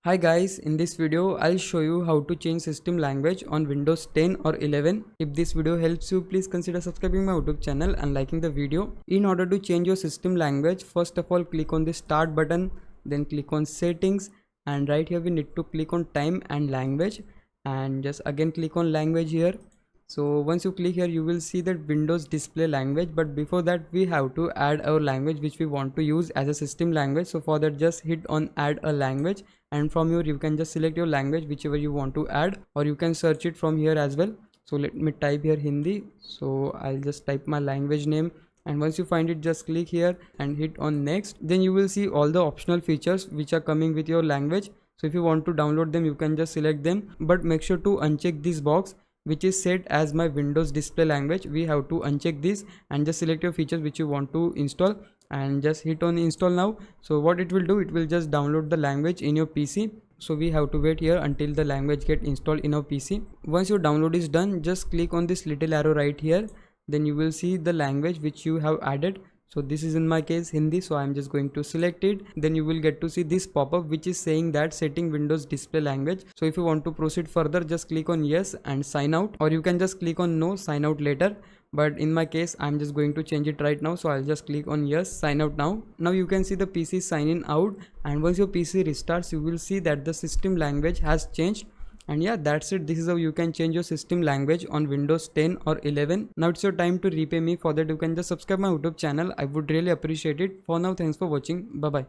Hi guys, in this video I'll show you how to change system language on Windows 10 or 11. If this video helps you, please consider subscribing my YouTube channel and liking the video. In order to change your system language, first of all click on the start button, then click on settings, and right here we need to click on time and language, and just again click on language here. So once you click here, you will see that Windows display language, but before that we have to add our language which we want to use as a system language. So for that, just hit on add a language, and from here you can just select your language whichever you want to add, or you can search it from here as well. So let me type here Hindi. So I'll just type my language name, and once you find it, just click here and hit on next. Then you will see all the optional features which are coming with your language. So if you want to download them, you can just select them, but make sure to uncheck this box which is set as my Windows display language. We have to uncheck this and just select your features which you want to install, and just hit on install now. So what it will do, it will just download the language in your PC. So we have to wait here until the language get installed in our PC. Once your download is done, just click on this little arrow right here. Then you will see the language which you have added. So this is in my case Hindi, so I'm just going to select it. Then you will get to see this pop-up which is saying that setting Windows display language. So if you want to proceed further, just click on yes and sign out, or you can just click on no, sign out later. But in my case I'm just going to change it right now, so I'll just click on yes, sign out now. Now you can see the PC sign in out, and once your PC restarts, you will see that the system language has changed. And yeah, that's it. This is how you can change your system language on Windows 10 or 11. Now it's your time to repay me. For that, you can just subscribe my YouTube channel. I would really appreciate it. For now, thanks for watching. Bye bye.